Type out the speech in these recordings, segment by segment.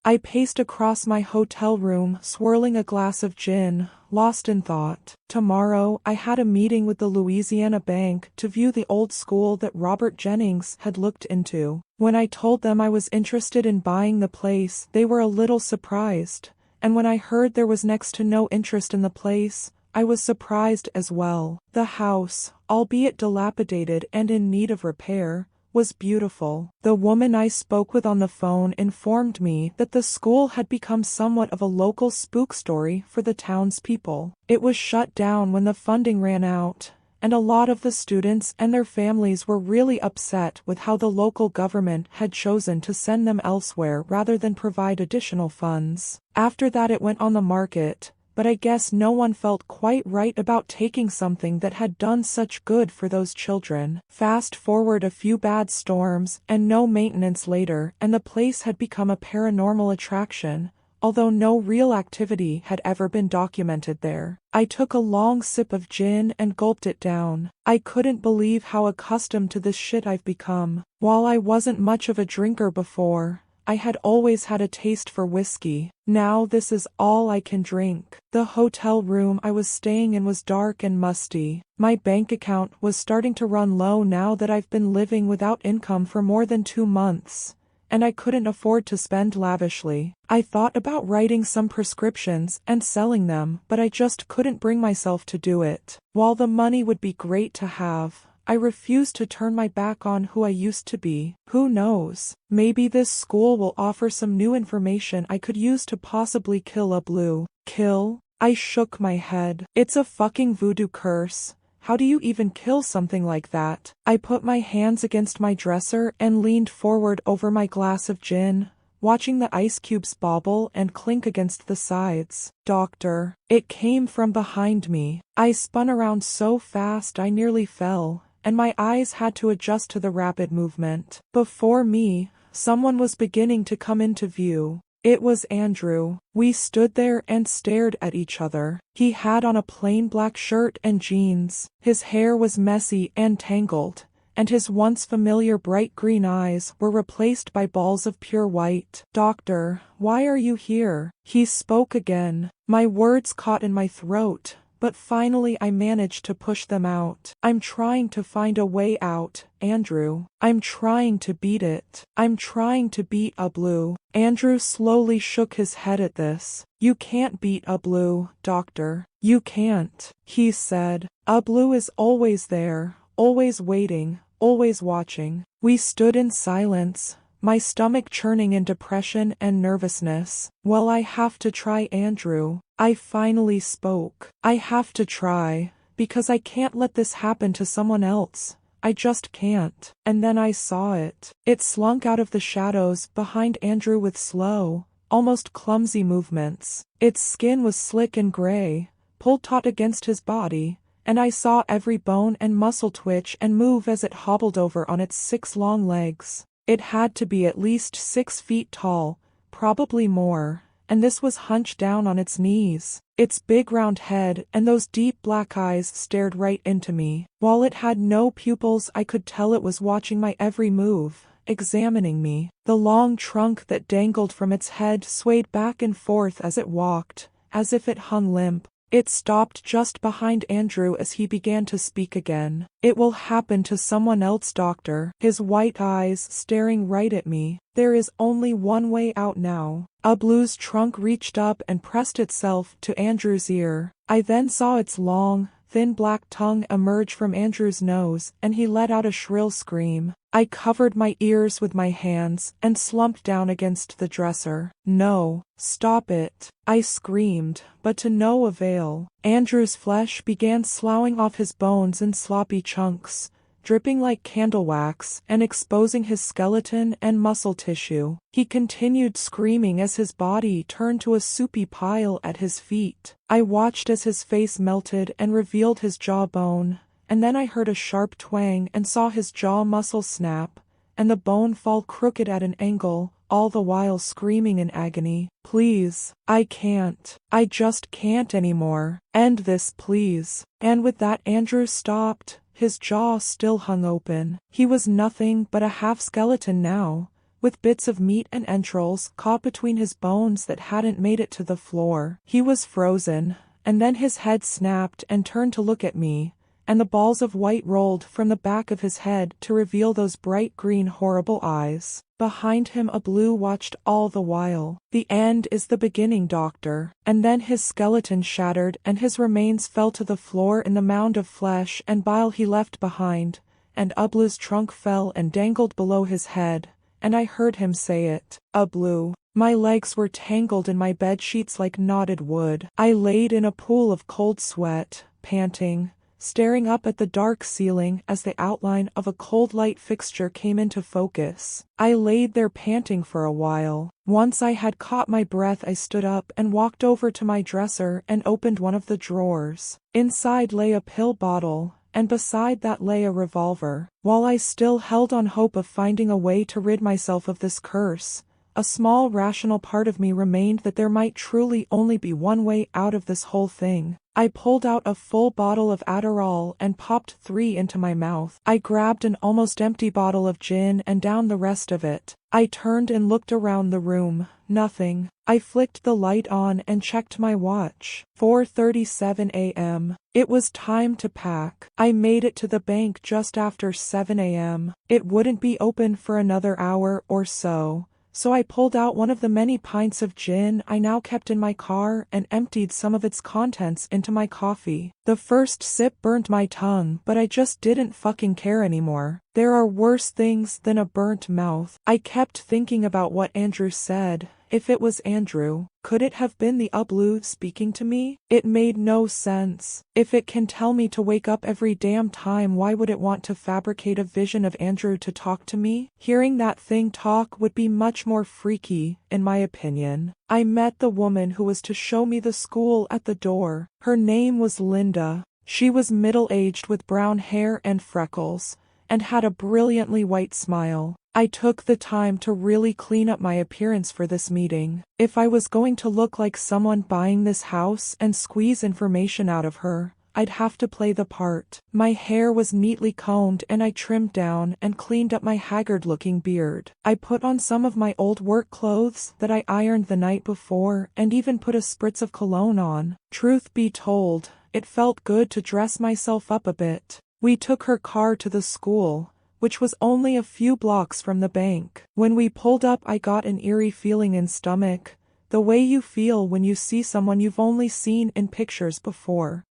I paced across my hotel room, swirling a glass of gin, lost in thought. Tomorrow, I had a meeting with the Louisiana Bank to view the old school that Robert Jennings had looked into. When I told them I was interested in buying the place, they were a little surprised, and when I heard there was next to no interest in the place, I was surprised as well. The house, albeit dilapidated and in need of repair, was beautiful. The woman I spoke with on the phone informed me that the school had become somewhat of a local spook story for the townspeople. It was shut down when the funding ran out, and a lot of the students and their families were really upset with how the local government had chosen to send them elsewhere rather than provide additional funds. After that it went on the market, but I guess no one felt quite right about taking something that had done such good for those children. Fast forward a few bad storms and no maintenance later, and the place had become a paranormal attraction, although no real activity had ever been documented there. I took a long sip of gin and gulped it down. I couldn't believe how accustomed to this shit I've become. While I wasn't much of a drinker before, I had always had a taste for whiskey. Now this is all I can drink. The hotel room I was staying in was dark and musty. My bank account was starting to run low now that I've been living without income for more than 2 months, and I couldn't afford to spend lavishly. I thought about writing some prescriptions and selling them, but I just couldn't bring myself to do it. While the money would be great to have, I refused to turn my back on who I used to be. Who knows? Maybe this school will offer some new information I could use to possibly kill Ubloo. Kill? I shook my head. It's a fucking voodoo curse. How do you even kill something like that? I put my hands against my dresser and leaned forward over my glass of gin, watching the ice cubes bobble and clink against the sides. Doctor. It came from behind me. I spun around so fast I nearly fell, and my eyes had to adjust to the rapid movement. Before me, someone was beginning to come into view. It was Andrew. We stood there and stared at each other. He had on a plain black shirt and jeans. His hair was messy and tangled, and his once familiar bright green eyes were replaced by balls of pure white. Doctor, why are you here? He spoke again. My words caught in my throat, but finally I managed to push them out. I'm trying to find a way out, Andrew. I'm trying to beat it. I'm trying to beat Ubloo. Andrew slowly shook his head at this. You can't beat Ubloo, Doctor. You can't, he said. Ubloo is always there, always waiting, always watching. We stood in silence, my stomach churning in depression and nervousness. Well, I have to try, Andrew. I finally spoke. I have to try, because I can't let this happen to someone else. I just can't. And then I saw it. It slunk out of the shadows behind Andrew with slow, almost clumsy movements. Its skin was slick and gray, pulled taut against his body, and I saw every bone and muscle twitch and move as it hobbled over on its 6 long legs. It had to be at least 6 feet tall, probably more, and this was hunched down on its knees. Its big round head and those deep black eyes stared right into me. While it had no pupils, I could tell it was watching my every move, examining me. The long trunk that dangled from its head swayed back and forth as it walked, as if it hung limp. It stopped just behind Andrew as he began to speak again. It will happen to someone else, Doctor. His white eyes staring right at me. There is only one way out now. Ubloo's trunk reached up and pressed itself to Andrew's ear. I then saw its long, thin black tongue emerge from Andrew's nose, and he let out a shrill scream. I covered my ears with my hands and slumped down against the dresser. No, stop it, I screamed, but to no avail. Andrew's flesh began sloughing off his bones in sloppy chunks, dripping like candle wax and exposing his skeleton and muscle tissue. He continued screaming as his body turned to a soupy pile at his feet. I watched as his face melted and revealed his jawbone, and then I heard a sharp twang and saw his jaw muscle snap, and the bone fall crooked at an angle, all the while screaming in agony. Please, I can't. I just can't anymore. End this, please. And with that Andrew stopped. His jaw still hung open. He was nothing but a half-skeleton now, with bits of meat and entrails caught between his bones that hadn't made it to the floor. He was frozen, and then his head snapped and turned to look at me, and the balls of white rolled from the back of his head to reveal those bright green horrible eyes. Behind him Ubloo watched all the while. "The end is the beginning, doctor." And then his skeleton shattered and his remains fell to the floor in the mound of flesh and bile he left behind, and Ubloo's trunk fell and dangled below his head, and I heard him say it. "Ubloo." My legs were tangled in my bed sheets like knotted wood. I laid in a pool of cold sweat, panting, staring up at the dark ceiling as the outline of a cold light fixture came into focus. I laid there panting for a while. Once I had caught my breath, I stood up and walked over to my dresser and opened one of the drawers. Inside lay a pill bottle, and beside that lay a revolver. While I still held on hope of finding a way to rid myself of this curse, a small rational part of me remained that there might truly only be one way out of this whole thing. I pulled out a full bottle of Adderall and popped 3 into my mouth. I grabbed an almost empty bottle of gin and downed the rest of it. I turned and looked around the room. Nothing. I flicked the light on and checked my watch. 4:37 a.m. It was time to pack. I made it to the bank just after 7 a.m. It wouldn't be open for another hour or so. So I pulled out one of the many pints of gin I now kept in my car and emptied some of its contents into my coffee. The first sip burnt my tongue, but I just didn't fucking care anymore. There are worse things than a burnt mouth. I kept thinking about what Andrew said. If it was Andrew, could it have been the Ubloo speaking to me? It made no sense. If it can tell me to wake up every damn time, why would it want to fabricate a vision of Andrew to talk to me? Hearing that thing talk would be much more freaky, in my opinion. I met the woman who was to show me the school at the door. Her name was Linda. She was middle-aged with brown hair and freckles, and had a brilliantly white smile. I took the time to really clean up my appearance for this meeting. If I was going to look like someone buying this house and squeeze information out of her, I'd have to play the part. My hair was neatly combed and I trimmed down and cleaned up my haggard-looking beard. I put on some of my old work clothes that I ironed the night before and even put a spritz of cologne on. Truth be told, it felt good to dress myself up a bit. We took her car to the school, which was only a few blocks from the bank. When we pulled up, I got an eerie feeling in stomach, the way you feel when you see someone you've only seen in pictures before.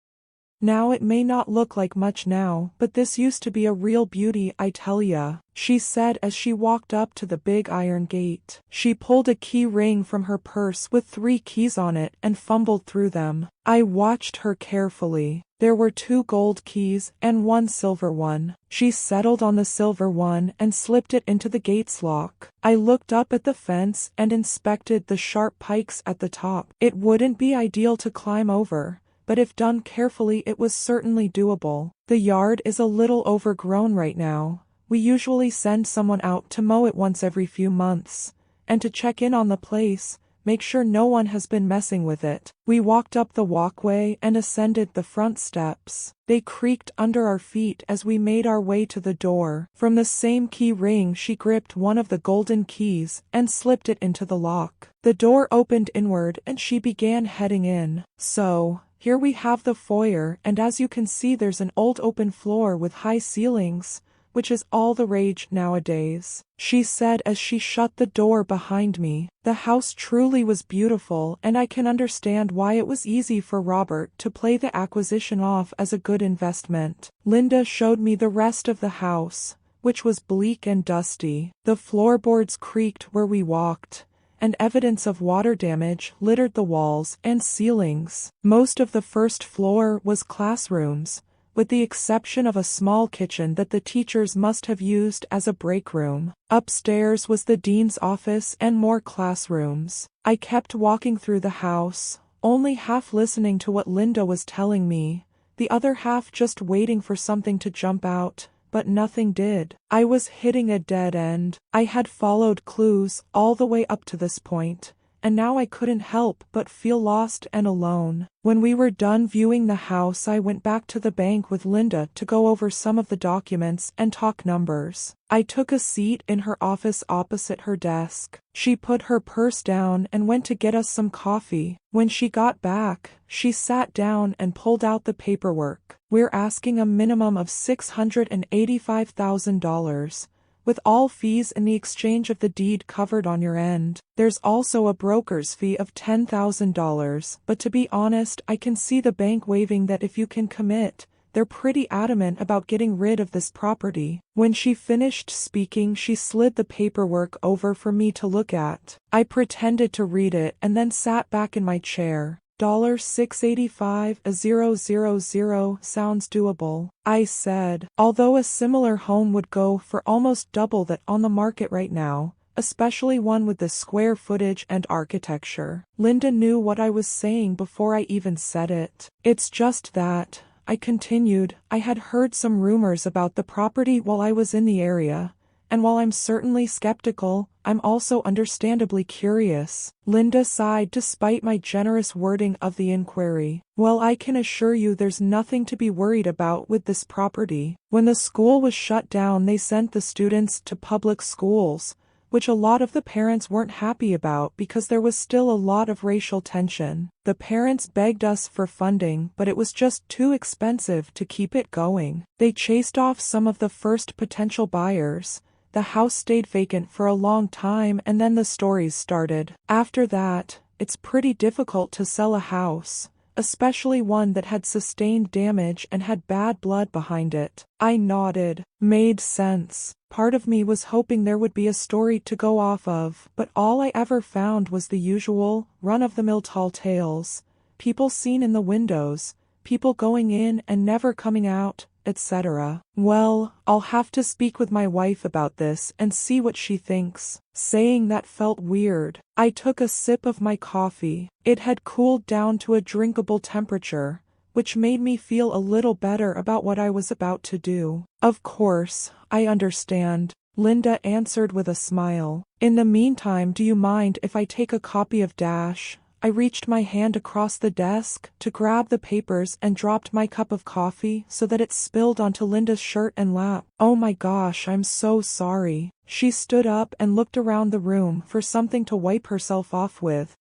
Now it may not look like much now, but this used to be a real beauty, I tell ya, she said as she walked up to the big iron gate. She pulled a key ring from her purse with 3 keys on it and fumbled through them. I watched her carefully. There were 2 gold keys and 1 silver one. She settled on the silver one and slipped it into the gate's lock. I looked up at the fence and inspected the sharp pikes at the top. It wouldn't be ideal to climb over, but if done carefully it was certainly doable. The yard is a little overgrown right now. We usually send someone out to mow it once every few months, and to check in on the place, make sure no one has been messing with it. We walked up the walkway and ascended the front steps. They creaked under our feet as we made our way to the door. From the same key ring she gripped one of the golden keys and slipped it into the lock. The door opened inward and she began heading in. So, here we have the foyer, and as you can see there's an old open floor with high ceilings, which is all the rage nowadays, she said as she shut the door behind me. The house truly was beautiful, and I can understand why it was easy for Robert to play the acquisition off as a good investment. Linda showed me the rest of the house, which was bleak and dusty. The floorboards creaked where we walked, and evidence of water damage littered the walls and ceilings. Most of the first floor was classrooms, with the exception of a small kitchen that the teachers must have used as a break room. Upstairs was the dean's office and more classrooms. I kept walking through the house, only half listening to what Linda was telling me, the other half just waiting for something to jump out, but nothing did. I was hitting a dead end. I had followed clues all the way up to this point, and now I couldn't help but feel lost and alone. When we were done viewing the house, I went back to the bank with Linda to go over some of the documents and talk numbers. I took a seat in her office opposite her desk. She put her purse down and went to get us some coffee. When she got back, she sat down and pulled out the paperwork. We're asking a minimum of $685,000. With all fees and the exchange of the deed covered on your end. There's also a broker's fee of $10,000, but to be honest, I can see the bank waiving that if you can commit. They're pretty adamant about getting rid of this property. When she finished speaking, she slid the paperwork over for me to look at. I pretended to read it and then sat back in my chair. $685,000 sounds doable, I said, although a similar home would go for almost double that on the market right now, especially one with the square footage and architecture. Linda knew what I was saying before I even said it. It's just that, I continued, I had heard some rumors about the property while I was in the area. And while I'm certainly skeptical, I'm also understandably curious. Linda sighed despite my generous wording of the inquiry. Well, I can assure you there's nothing to be worried about with this property. When the school was shut down, they sent the students to public schools, which a lot of the parents weren't happy about because there was still a lot of racial tension. The parents begged us for funding, but it was just too expensive to keep it going. They chased off some of the first potential buyers. The house stayed vacant for a long time and then the stories started. After that, it's pretty difficult to sell a house, especially one that had sustained damage and had bad blood behind it. I nodded. Made sense. Part of me was hoping there would be a story to go off of, but all I ever found was the usual, run-of-the-mill tall tales. People seen in the windows, people going in and never coming out, etc. Well, I'll have to speak with my wife about this and see what she thinks. Saying that felt weird. I took a sip of my coffee. It had cooled down to a drinkable temperature, which made me feel a little better about what I was about to do. Of course, I understand, Linda answered with a smile. In the meantime, do you mind if I take a copy of Dash? I reached my hand across the desk to grab the papers and dropped my cup of coffee so that it spilled onto Linda's shirt and lap. Oh my gosh, I'm so sorry. She stood up and looked around the room for something to wipe herself off with.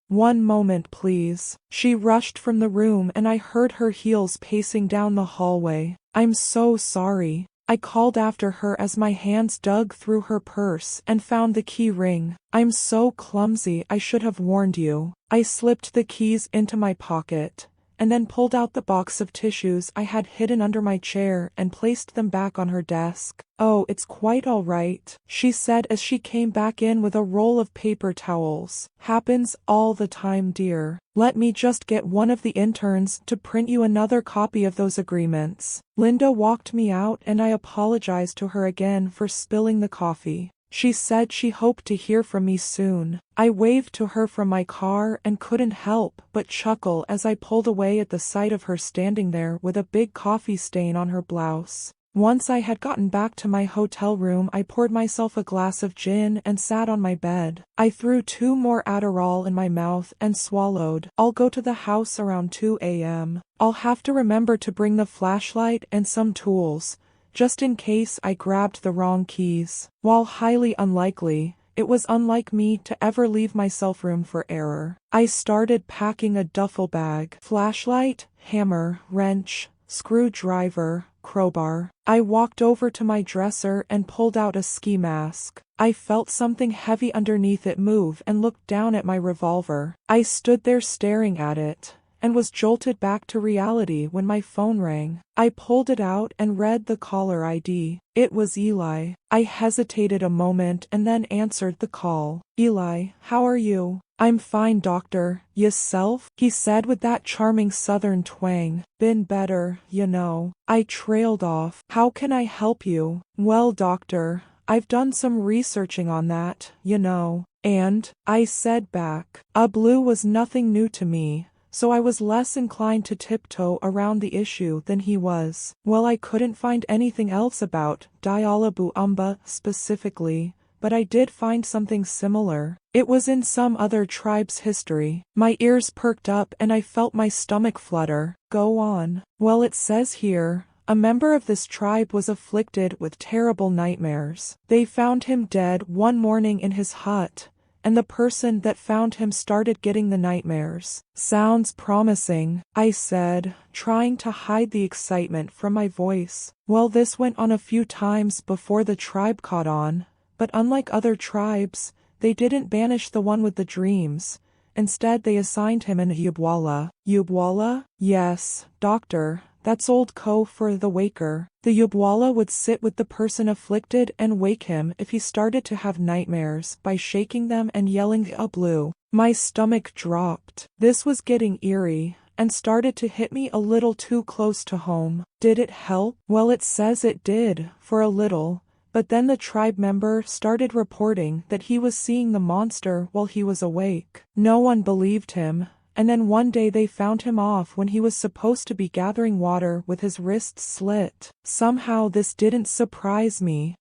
One moment, please. She rushed from the room and I heard her heels pacing down the hallway. I'm so sorry. I called after her as my hands dug through her purse and found the key ring. I'm so clumsy, I should have warned you. I slipped the keys into my pocket, and then pulled out the box of tissues I had hidden under my chair and placed them back on her desk. Oh, it's quite all right, she said as she came back in with a roll of paper towels. Happens all the time, dear. Let me just get one of the interns to print you another copy of those agreements. Linda walked me out and I apologized to her again for spilling the coffee. She said she hoped to hear from me soon. I waved to her from my car and couldn't help but chuckle as I pulled away at the sight of her standing there with a big coffee stain on her blouse. Once I had gotten back to my hotel room, I poured myself a glass of gin and sat on my bed. I threw 2 more Adderall in my mouth and swallowed. I'll go to the house around 2 a.m. I'll have to remember to bring the flashlight and some tools, just in case I grabbed the wrong keys. While highly unlikely, it was unlike me to ever leave myself room for error. I started packing a duffel bag. Flashlight, hammer, wrench, screwdriver, crowbar. I walked over to my dresser and pulled out a ski mask. I felt something heavy underneath it move and looked down at my revolver. I stood there staring at it, and was jolted back to reality when my phone rang. I pulled it out and read the caller ID. It was Eli. I hesitated a moment and then answered the call. Eli, how are you? I'm fine, doctor. Yourself? He said with that charming southern twang. Been better, you know. I trailed off. How can I help you? Well, doctor, I've done some researching on that, you know. And, I said back. Ubloo was nothing new to me, so I was less inclined to tiptoe around the issue than he was. Well, I couldn't find anything else about Dialabu Umba specifically, but I did find something similar. It was in some other tribe's history. My ears perked up and I felt my stomach flutter. Go on. Well, it says here, a member of this tribe was afflicted with terrible nightmares. They found him dead one morning in his hut, and the person that found him started getting the nightmares. Sounds promising, I said, trying to hide the excitement from my voice. Well, this went on a few times before the tribe caught on, but unlike other tribes, they didn't banish the one with the dreams. Instead, they assigned him an Ubloo. Ubloo? Yes, doctor. That's old code for the waker. The Ubloo would sit with the person afflicted and wake him if he started to have nightmares by shaking them and yelling Ubloo. My stomach dropped. This was getting eerie and started to hit me a little too close to home. Did it help? Well, it says it did, for a little. But then the tribe member started reporting that he was seeing the monster while he was awake. No one believed him. And then one day they found him off when he was supposed to be gathering water with his wrists slit. Somehow this didn't surprise me.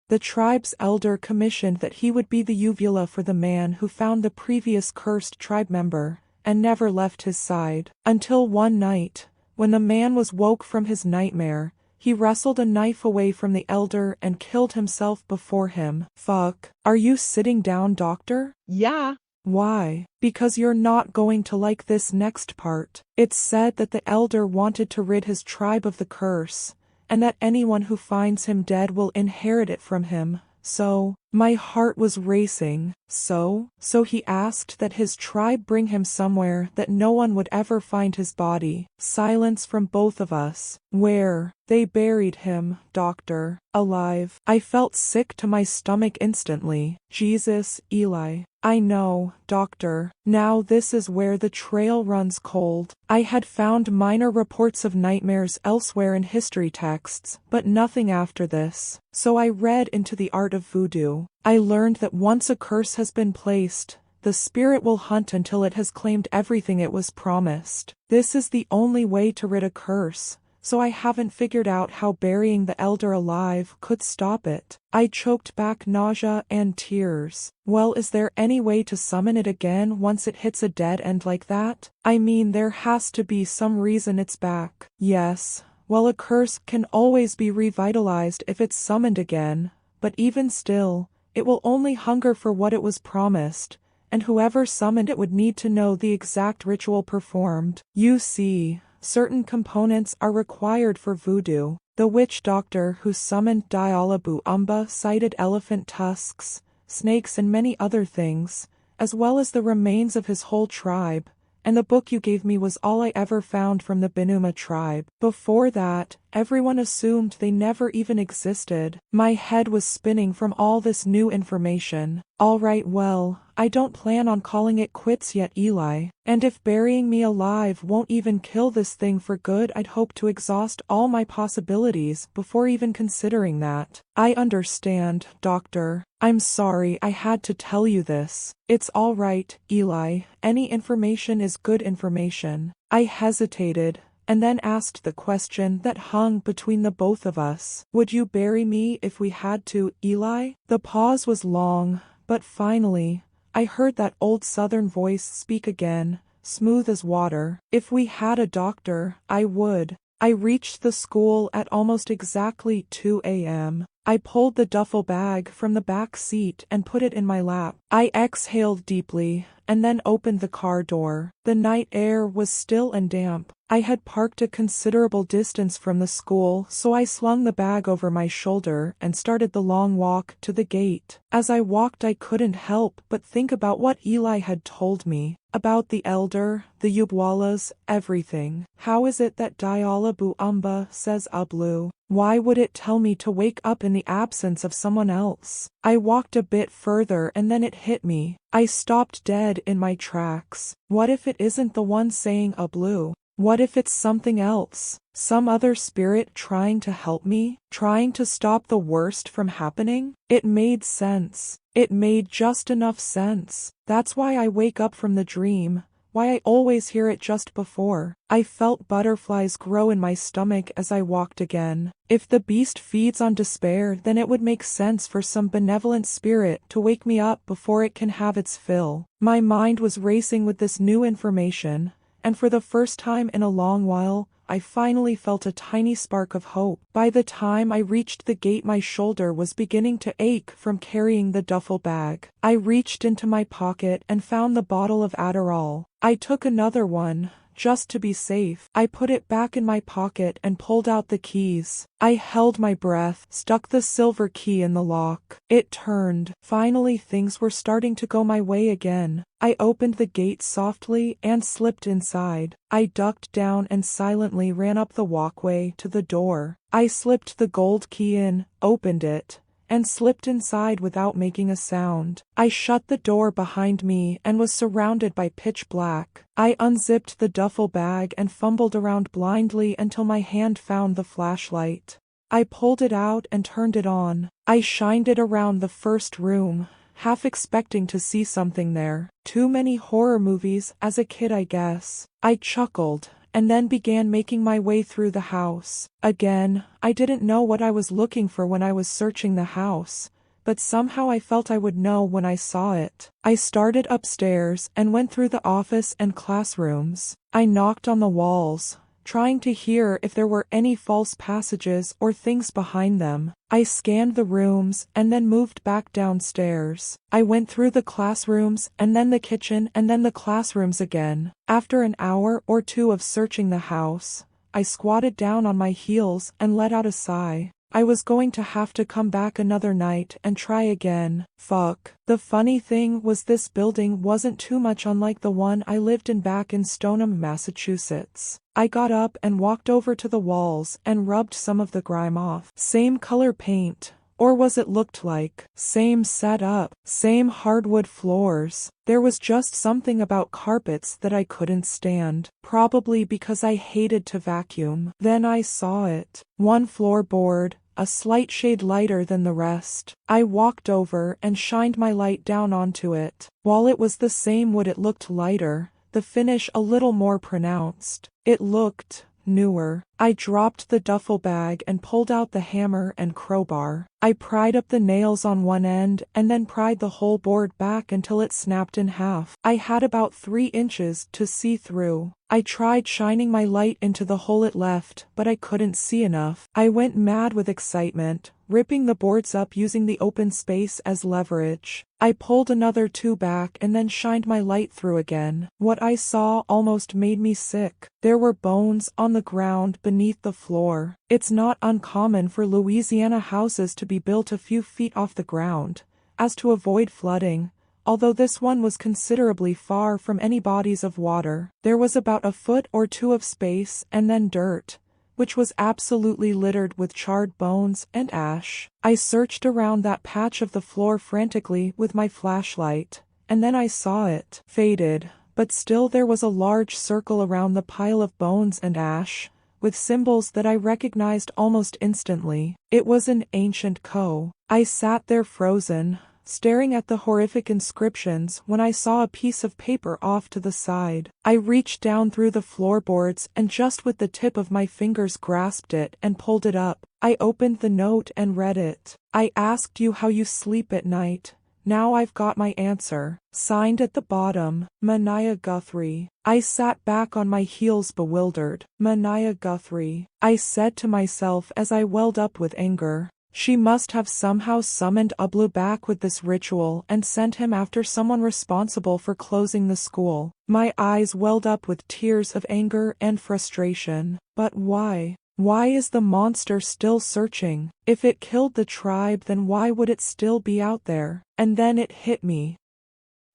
The tribe's elder commissioned that he would be the uvula for the man who found the previous cursed tribe member, and never left his side. Until one night, when the man was woke from his nightmare, he wrestled a knife away from the elder and killed himself before him. Fuck. Are you sitting down, doctor? Yeah. Why? Because you're not going to like this next part. It's said that the elder wanted to rid his tribe of the curse, and that anyone who finds him dead will inherit it from him. So, my heart was racing. So he asked that his tribe bring him somewhere that no one would ever find his body. Silence from both of us. Where? They buried him, doctor. Alive. I felt sick to my stomach instantly. Jesus, Eli. I know, doctor. Now this is where the trail runs cold. I had found minor reports of nightmares elsewhere in history texts, but nothing after this. So I read into the art of voodoo. I learned that once a curse has been placed, the spirit will hunt until it has claimed everything it was promised. This is the only way to rid a curse, so I haven't figured out how burying the elder alive could stop it. I choked back nausea and tears. Well, is there any way to summon it again once it hits a dead end like that? I mean, there has to be some reason it's back. Yes. Well, a curse can always be revitalized if it's summoned again, but even still, it will only hunger for what it was promised, and whoever summoned it would need to know the exact ritual performed. You see, certain components are required for voodoo. The witch doctor who summoned Dialabu cited elephant tusks, snakes and many other things, as well as the remains of his whole tribe, and the book you gave me was all I ever found from the Binuma tribe. Before that, everyone assumed they never even existed. My head was spinning from all this new information. Alright, well, I don't plan on calling it quits yet, Eli. And if burying me alive won't even kill this thing for good, I'd hope to exhaust all my possibilities before even considering that. I understand, doctor. I'm sorry I had to tell you this. It's all right, Eli. Any information is good information. I hesitated, and then asked the question that hung between the both of us. Would you bury me if we had to, Eli? The pause was long, but finally, I heard that old southern voice speak again, smooth as water. If we had a doctor, I would. I reached the school at almost exactly 2 a.m. I pulled the duffel bag from the back seat and put it in my lap. I exhaled deeply, and then opened the car door. The night air was still and damp. I had parked a considerable distance from the school, so I slung the bag over my shoulder and started the long walk to the gate. As I walked, I couldn't help but think about what Eli had told me. About the elder, the Ubwalas, everything. How is it that Dialabu says Ubloo? Why would it tell me to wake up in the absence of someone else? I walked a bit further and then it hit me. I stopped dead in my tracks. What if it isn't the one saying Ubloo? What if it's something else? Some other spirit trying to help me? Trying to stop the worst from happening? It made sense. It made just enough sense. That's why I wake up from the dream, why I always hear it just before. I felt butterflies grow in my stomach as I walked again. If the beast feeds on despair, then it would make sense for some benevolent spirit to wake me up before it can have its fill. My mind was racing with this new information, and for the first time in a long while, I finally felt a tiny spark of hope. By the time I reached the gate, my shoulder was beginning to ache from carrying the duffel bag. I reached into my pocket and found the bottle of Adderall. I took another one, just to be safe. I put it back in my pocket and pulled out the keys. I held my breath, stuck the silver key in the lock. It turned. Finally, things were starting to go my way again. I opened the gate softly and slipped inside. I ducked down and silently ran up the walkway to the door. I slipped the gold key in, opened it, and slipped inside without making a sound. I shut the door behind me and was surrounded by pitch black. I unzipped the duffel bag and fumbled around blindly until my hand found the flashlight. I pulled it out and turned it on. I shined it around the first room, half expecting to see something there. Too many horror movies as a kid, I guess. I chuckled, and then began making my way through the house. Again, I didn't know what I was looking for when I was searching the house, but somehow I felt I would know when I saw it. I started upstairs and went through the office and classrooms. I knocked on the walls, trying to hear if there were any false passages or things behind them. I scanned the rooms and then moved back downstairs. I went through the classrooms and then the kitchen and then the classrooms again. After an hour or two of searching the house, I squatted down on my heels and let out a sigh. I was going to have to come back another night and try again. Fuck. The funny thing was, this building wasn't too much unlike the one I lived in back in Stoneham, Massachusetts. I got up and walked over to the walls and rubbed some of the grime off. Same color paint, or was it looked like? Same setup, same hardwood floors. There was just something about carpets that I couldn't stand. Probably because I hated to vacuum. Then I saw it. One floorboard, a slight shade lighter than the rest. I walked over and shined my light down onto it. While it was the same wood, it looked lighter, the finish a little more pronounced. It looked newer. I dropped the duffel bag and pulled out the hammer and crowbar. I pried up the nails on one end and then pried the whole board back until it snapped in half. I had about 3 inches to see through. I tried shining my light into the hole it left, but I couldn't see enough. I went mad with excitement, ripping the boards up using the open space as leverage. I pulled another 2 back and then shined my light through again. What I saw almost made me sick. There were bones on the ground beneath the floor. It's not uncommon for Louisiana houses to be built a few feet off the ground, as to avoid flooding, although this one was considerably far from any bodies of water. There was about a foot or 2 of space and then dirt, which was absolutely littered with charred bones and ash. I searched around that patch of the floor frantically with my flashlight, and then I saw it. Faded, but still there was a large circle around the pile of bones and ash, with symbols that I recognized almost instantly. It was an ancient Ko. I sat there frozen, staring at the horrific inscriptions when I saw a piece of paper off to the side. I reached down through the floorboards and just with the tip of my fingers grasped it and pulled it up. I opened the note and read it. I asked you how you sleep at night. Now I've got my answer. Signed at the bottom, Mania Guthrie. I sat back on my heels bewildered. Mania Guthrie, I said to myself as I welled up with anger. She must have somehow summoned Ubloo back with this ritual and sent him after someone responsible for closing the school. My eyes welled up with tears of anger and frustration. But why? Why is the monster still searching? If it killed the tribe, then why would it still be out there? And then it hit me.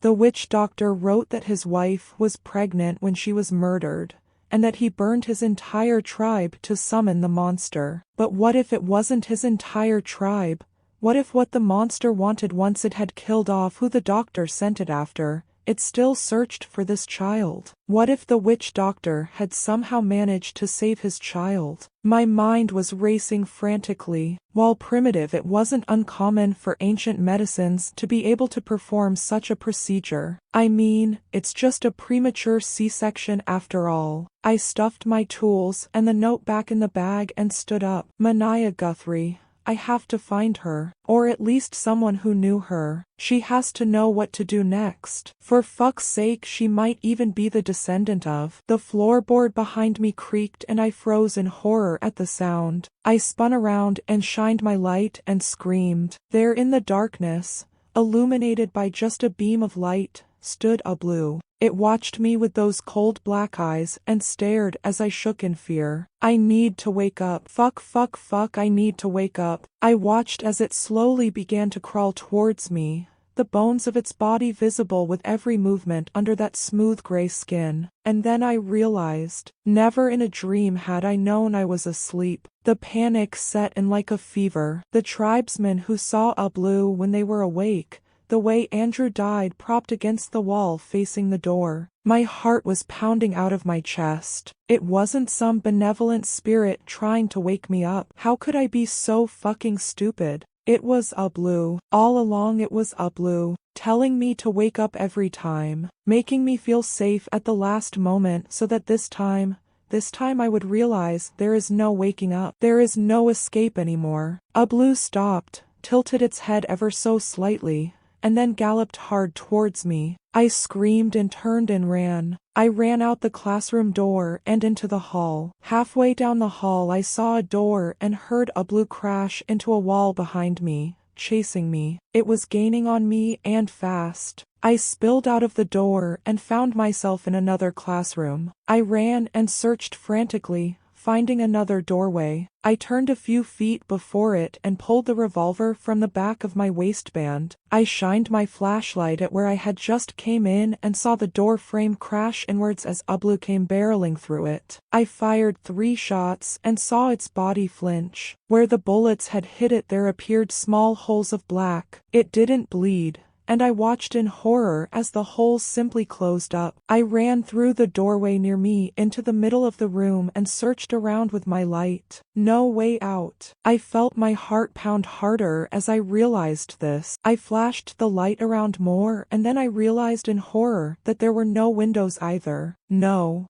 The witch doctor wrote that his wife was pregnant when she was murdered, and that he burned his entire tribe to summon the monster. But what if it wasn't his entire tribe? What if what the monster wanted once it had killed off who the doctor sent it after, It still searched for this child. What if the witch doctor had somehow managed to save his child? My mind was racing frantically. While primitive, it wasn't uncommon for ancient medicines to be able to perform such a procedure. I mean, it's just a premature C-section after all. I stuffed my tools and the note back in the bag and stood up. Mania Guthrie. I have to find her, or at least someone who knew her. She has to know what to do next. For fuck's sake, she might even be the descendant of. The floorboard behind me creaked and I froze in horror at the sound. I spun around and shined my light and screamed. There in the darkness, illuminated by just a beam of light, stood Ubloo. It watched me with those cold black eyes and stared as I shook in fear. I need to wake up. Fuck, I need to wake up. I watched as it slowly began to crawl towards me, the bones of its body visible with every movement under that smooth gray skin. And then I realized, never in a dream had I known I was asleep. The panic set in like a fever. The tribesmen who saw Ubloo when they were awake, the way Andrew died propped against the wall facing the door. My heart was pounding out of my chest. It wasn't some benevolent spirit trying to wake me up. How could I be so fucking stupid? It was Ubloo. All along it was Ubloo, telling me to wake up every time, making me feel safe at the last moment so that this time I would realize there is no waking up. There is no escape anymore. Ubloo stopped, tilted its head ever so slightly, and then galloped hard towards me. I screamed and turned and ran. I ran out the classroom door and into the hall. Halfway down the hall I saw a door and heard Ubloo crash into a wall behind me, chasing me. It was gaining on me and fast. I spilled out of the door and found myself in another classroom. I ran and searched frantically, finding another doorway. I turned a few feet before it and pulled the revolver from the back of my waistband. I shined my flashlight at where I had just came in and saw the door frame crash inwards as Ubloo came barreling through it. I fired 3 shots and saw its body flinch. Where the bullets had hit it there appeared small holes of black. It didn't bleed, and I watched in horror as the holes simply closed up. I ran through the doorway near me into the middle of the room and searched around with my light. No way out. I felt my heart pound harder as I realized this. I flashed the light around more and then I realized in horror that there were no windows either. No.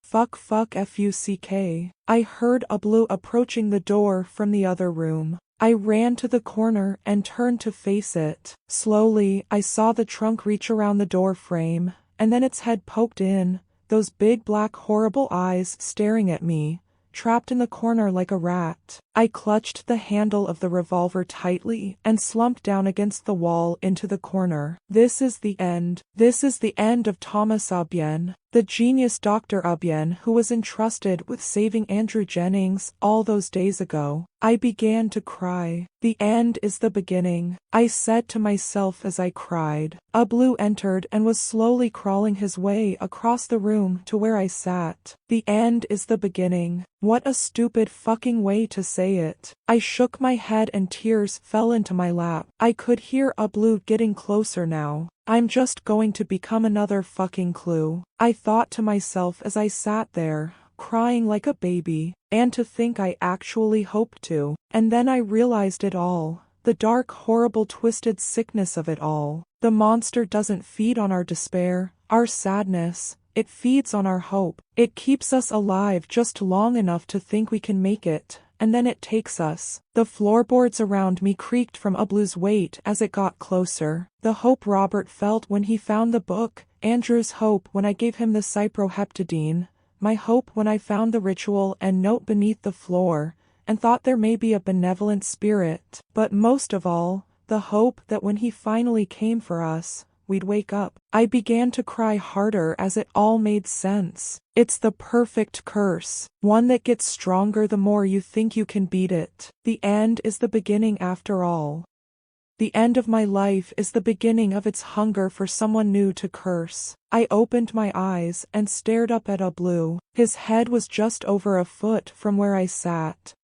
Fuck F-U-C-K. I heard Ubloo approaching the door from the other room. I ran to the corner and turned to face it. Slowly, I saw the trunk reach around the door frame, and then its head poked in, those big black horrible eyes staring at me, trapped in the corner like a rat. I clutched the handle of the revolver tightly and slumped down against the wall into the corner. This is the end. This is the end of Thomas Ubyen, the genius Dr. Ubyen who was entrusted with saving Andrew Jennings all those days ago. I began to cry. The end is the beginning, I said to myself as I cried. Ubloo entered and was slowly crawling his way across the room to where I sat. The end is the beginning. What a stupid fucking way to say it. I shook my head and tears fell into my lap. I could hear Ubloo getting closer now. I'm just going to become another fucking clue, I thought to myself as I sat there, crying like a baby. And to think I actually hoped to. And then I realized it all. The dark, horrible, twisted sickness of it all. The monster doesn't feed on our despair, our sadness. It feeds on our hope. It keeps us alive just long enough to think we can make it, and then it takes us. The floorboards around me creaked from Ubloo's weight as it got closer. The hope Robert felt when he found the book, Andrew's hope when I gave him the cyproheptadine, my hope when I found the ritual and note beneath the floor, and thought there may be a benevolent spirit. But most of all, the hope that when he finally came for us, we'd wake up. I began to cry harder as it all made sense. It's the perfect curse, one that gets stronger the more you think you can beat it. The end is the beginning after all. The end of my life is the beginning of its hunger for someone new to curse. I opened my eyes and stared up at Ubloo. His head was just over a foot from where I sat.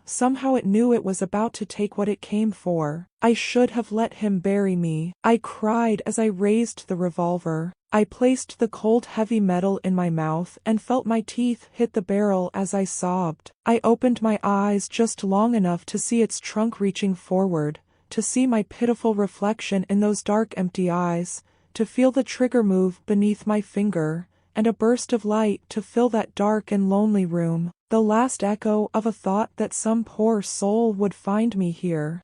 Somehow it knew it was about to take what it came for. I should have let him bury me. I cried as I raised the revolver. I placed the cold heavy metal in my mouth and felt my teeth hit the barrel as I sobbed. I opened my eyes just long enough to see its trunk reaching forward, to see my pitiful reflection in those dark empty eyes, to feel the trigger move beneath my finger, and a burst of light to fill that dark and lonely room, the last echo of a thought that some poor soul would find me here.